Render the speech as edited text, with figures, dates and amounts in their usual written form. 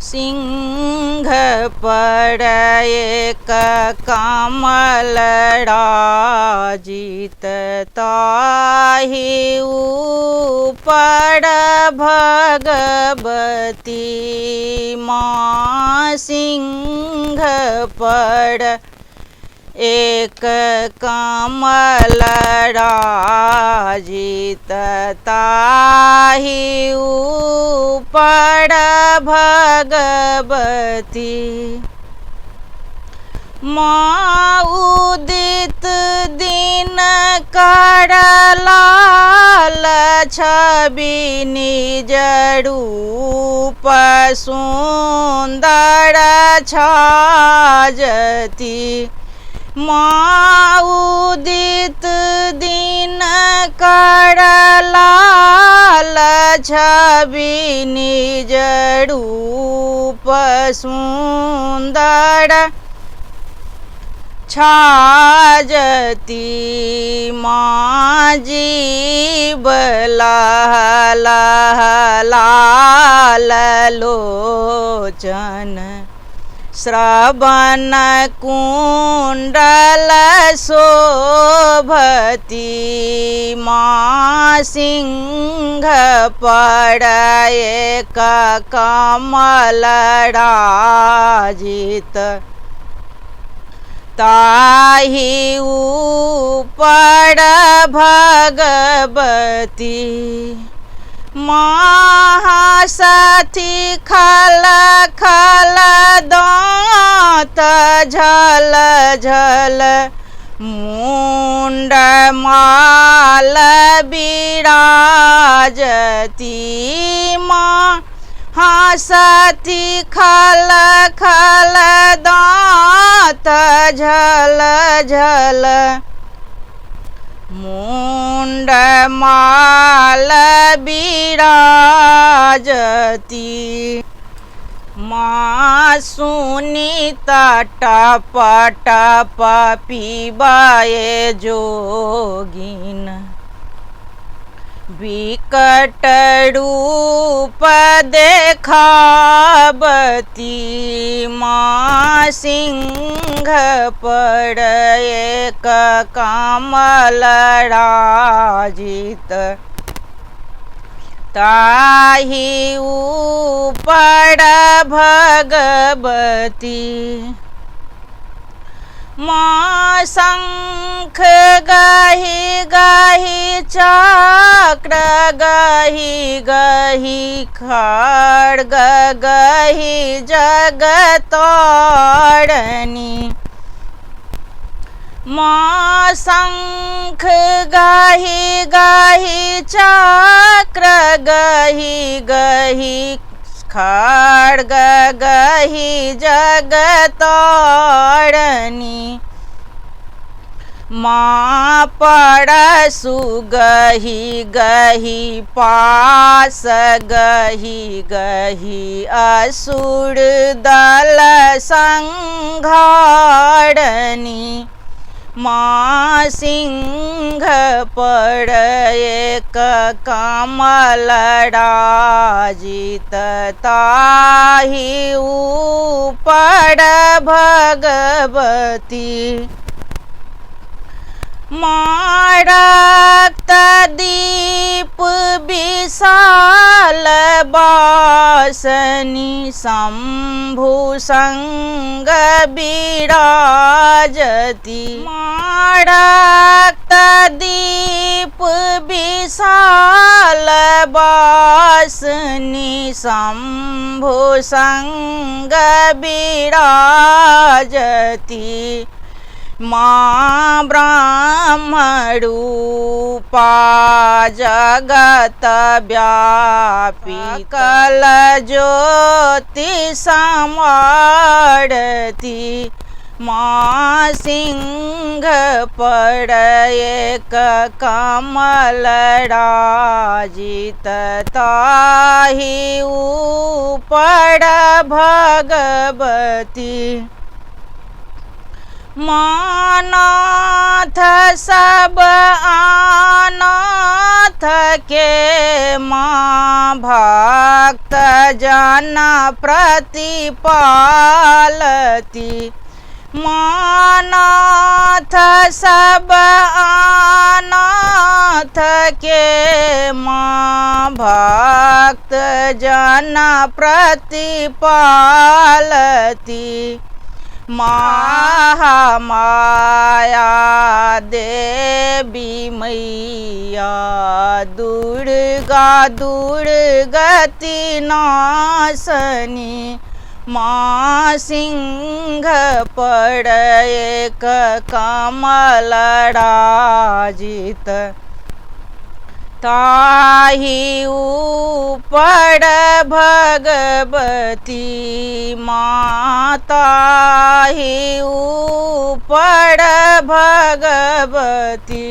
सिंह पड़ एक कमलराजित ताहि ऊपर भगवती माँ। सिंह पड़ एक कमलराजित ताहि ऊपर भगवती माँ। उदित दिन कर लाल छवि निज रूप सुंदर छाजती माँ। उदित दिन कर लाल छवि निज रूप सुंदर छाजती माँ। जीव लह लह लाल लोचन श्रवण कुंडल शोभती माँ। सिंह पड़ एक कमलराजित ताहि ऊपर भगवती महासथी खल खल दाँत झल झल मुंड माल बिराजती माँ। हासती खल खल दाँत झल झल मुंड माल बिराजती माँ। सुनीता टप टप पीबाए जोगिन विकट रूप देखावती माँ। सिंह पड़ एक कमलराजित ताहि ऊपर भगवती माँ। शंख गहि गहि चक्र गहि गहि खड्ग गहि जगतारिणी माँ। शंख गहि गहि चक्र गहि गहि खड्ग गहि जगतारिणी माँ। परशु गहि गहि पास गहि गहि असुर दल संघारिणी माँ। सिंह पड़ एक कमलराजित ताहि ऊपर भगवती माँ। रक्त दीप विशाल बासनी शंभु संग विराजती माँ। रक्त दीप विशाल बासनी शंभु संग विराजती माँ। ब्रह्म रूपा जगत व्यापी कल ज्योति समारती माँ। सिंह पड़ एक कमलराजित ताहि ऊपर भगवती मानाथ सब आनाथ के माँ भक्त जन प्रतिपालती। मानाथ सब आनाथ के माँ भक्त जन प्रतिपालती। महामाया देवी मैया दुर्गा दुर्गति नाशनी। माँ सिंह पड़ एक कमलराजित ताहि ऊपर भगवती। माता ही ऊपर भगवती।